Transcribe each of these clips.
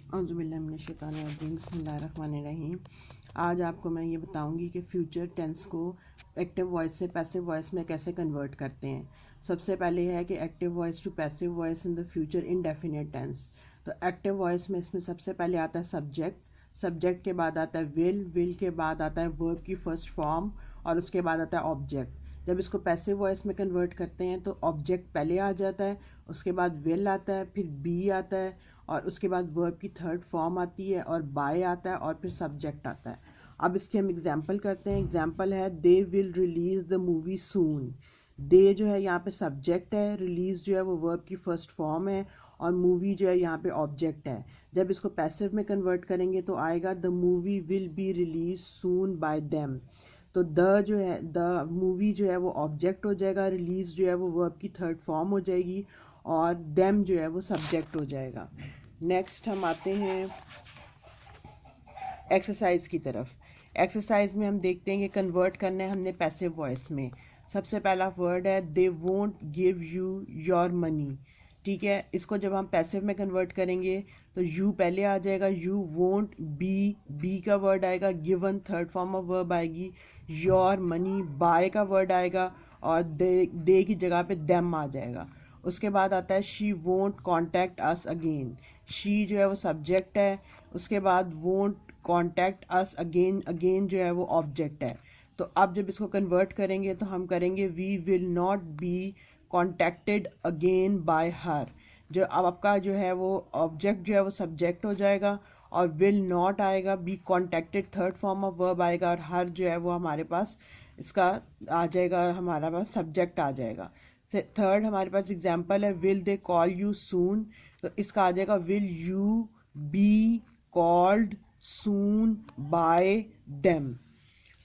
औज़ुबिल्लाहिमिनश्शैतानिर्रजीम बिस्मिल्लाहिर्रहमानिर्रहीम। आज आपको मैं ये बताऊंगी कि फ्यूचर टेंस को एक्टिव वॉइस से पैसिव वॉइस में कैसे कन्वर्ट करते हैं। सबसे पहले है कि active voice to passive voice in the future indefinite tense. तो एक्टिव वॉइस में इसमें सबसे पहले आता है सब्जेक्ट, सब्जेक्ट के बाद आता है विल के बाद आता है वर्ब की फर्स्ट फॉर्म और उसके बाद आता है ऑब्जेक्ट। जब इसको पैसिव वॉइस में कन्वर्ट करते हैं तो ऑब्जेक्ट पहले आ जाता है, उसके बाद विल आता है, फिर बी आता है और उसके बाद वर्ब की थर्ड फॉर्म आती है और बाय आता है और फिर सब्जेक्ट आता है। अब इसके हम एग्जांपल करते हैं। एग्जांपल है they will release the movie soon. They जो है यहाँ पे सब्जेक्ट है, रिलीज़ जो है वो वर्ब की फर्स्ट फॉर्म है और मूवी जो है यहाँ पे ऑब्जेक्ट है। जब इसको पैसिव में कन्वर्ट करेंगे तो आएगा the movie will be release soon by them. तो द जो है द मूवी जो है वो ऑब्जेक्ट हो जाएगा, रिलीज जो है वो वर्ब की थर्ड फॉर्म हो जाएगी और देम जो है वो सब्जेक्ट हो जाएगा। नेक्स्ट हम आते हैं एक्सरसाइज की तरफ। एक्सरसाइज में हम देखते हैं कि कन्वर्ट करना है हमने पैसिव वॉइस में। सबसे पहला वर्ड है they won't give you your money. ठीक है, इसको जब हम पैसिव में कन्वर्ट करेंगे तो यू पहले आ जाएगा, यू वोंट, बी का वर्ड आएगा, given third form of verb आएगी, योर मनी बाय का वर्ड आएगा और दे की जगह पे देम आ जाएगा। उसके बाद आता है she won't contact us again. She जो है वो सब्जेक्ट है, उसके बाद won't contact us again, again जो है वो ऑब्जेक्ट है। तो अब जब इसको कन्वर्ट करेंगे तो हम करेंगे we will not be contacted again by her. जो अब आपका जो है वो ऑब्जेक्ट जो है वो सब्जेक्ट हो जाएगा और विल नॉट आएगा, be contacted third form of verb आएगा और हर जो है वो हमारे पास इसका आ जाएगा, हमारा पास सब्जेक्ट आ जाएगा। थर्ड हमारे पास एग्जांपल है will they call you soon. तो इसका आ जाएगा will you be called soon by them.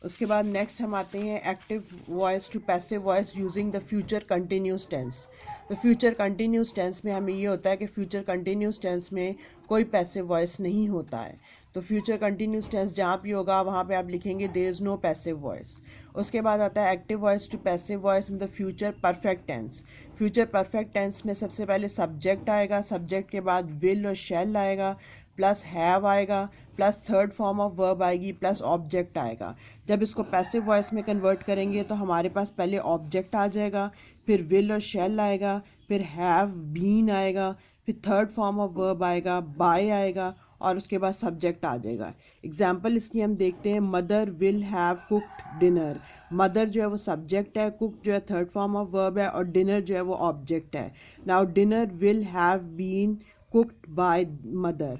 उसके बाद नेक्स्ट हम आते हैं active voice to passive voice using the future continuous tense. तो फ्यूचर कंटिन्यूस टेंस में हमें ये होता है कि फ्यूचर कंटिन्यूस टेंस में कोई पैसिव वॉइस नहीं होता है। तो फ्यूचर कंटिन्यूस टेंस जहाँ भी होगा वहाँ पे आप लिखेंगे there is no passive voice. उसके बाद आता है active voice to passive voice in the future perfect tense. Future perfect tense में सबसे पहले सब्जेक्ट आएगा, सब्जेक्ट के बाद विल और शैल आएगा, प्लस हैव आएगा, plus third form of verb आएगी, प्लस ऑब्जेक्ट आएगा। जब इसको पैसिव वॉइस में कन्वर्ट करेंगे तो हमारे पास पहले ऑब्जेक्ट आ जाएगा, फिर विल और शैल आएगा, फिर हैव बीन आएगा, फिर थर्ड फॉर्म ऑफ वर्ब आएगा, बाय आएगा और उसके बाद सब्जेक्ट आ जाएगा। एग्जाम्पल इसकी हम देखते हैं mother will have cooked dinner. Mother जो है वो सब्जेक्ट है, कुक जो है थर्ड फॉर्म ऑफ वर्ब है और डिनर जो है वो ऑब्जेक्ट है। Now dinner will have been cooked by mother.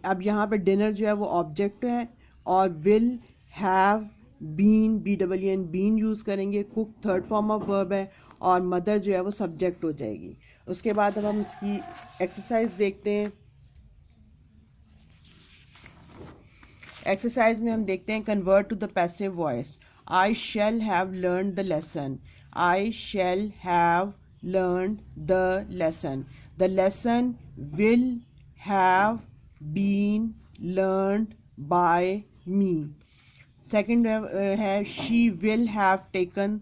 अब यहाँ पे डिनर जो है वो ऑब्जेक्ट है और will have been, BEEN been use करेंगे, कुक थर्ड फॉर्म ऑफ वर्ब है और मदर जो है वो सब्जेक्ट हो जाएगी। उसके बाद अब हम इसकी एक्सरसाइज देखते हैं। एक्सरसाइज में हम देखते हैं convert to the passive voice. I shall have learn the lesson. I shall have learn the lesson. The lesson will have been learned by me. Second है she will have taken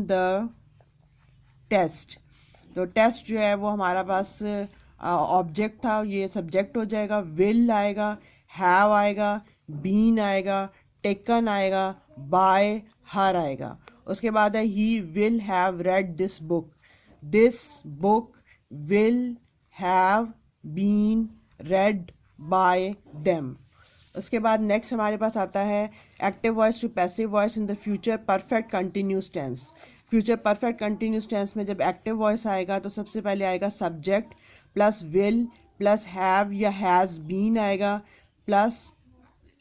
the test. तो test जो है वो हमारा पास object था, ये subject हो जाएगा, विल आएगा, हैव आएगा, बीन आएगा, टेकन आएगा, बाय हर आएगा। उसके बाद है he will have read this book. This book will have been read by them. उसके बाद नेक्स्ट हमारे पास आता है active voice to passive voice in the future perfect continuous tense. Future perfect continuous tense में जब एक्टिव वॉइस आएगा तो सबसे पहले आएगा subject plus will plus have या हैज़ बीन आएगा, प्लस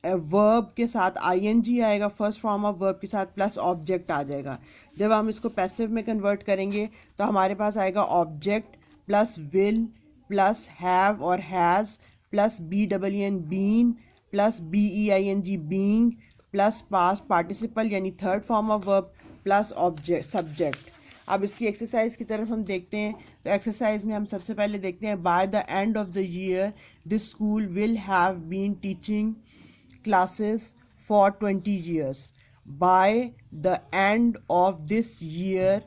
वर्ब के साथ ING आएगा फर्स्ट फॉर्म ऑफ वर्ब के साथ, प्लस ऑब्जेक्ट आ जाएगा। जब हम इसको पैसिव में कन्वर्ट करेंगे तो हमारे पास आएगा object plus will plus have और has plus BEEN been plus BEING being plus past participle यानी third form of verb plus object subject. अब इसकी एक्सरसाइज की तरफ हम देखते हैं। तो एक्सरसाइज में हम सबसे पहले देखते हैं by the end of the year this school will have been teaching classes for 20 years. By the end of this year,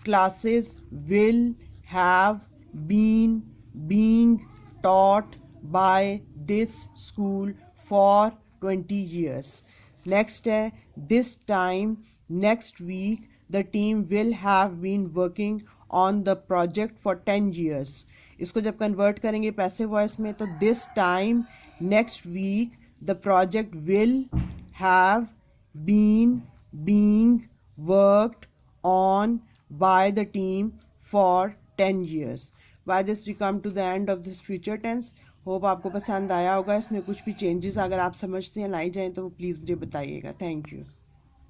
classes will have been being taught by this school for 20 years. Next है this time next week the team will have been working on the project for 10 years. इसको जब convert करेंगे passive voice में तो this time next week the project will have been being worked on by the team for 10 years. By this we come to the end of this future tense. Hope आपको पसंद आया होगा. इसमें कुछ भी changes अगर आप समझते हैं लाई जाएँ तो प्लीज़ मुझे बताइएगा. Thank you.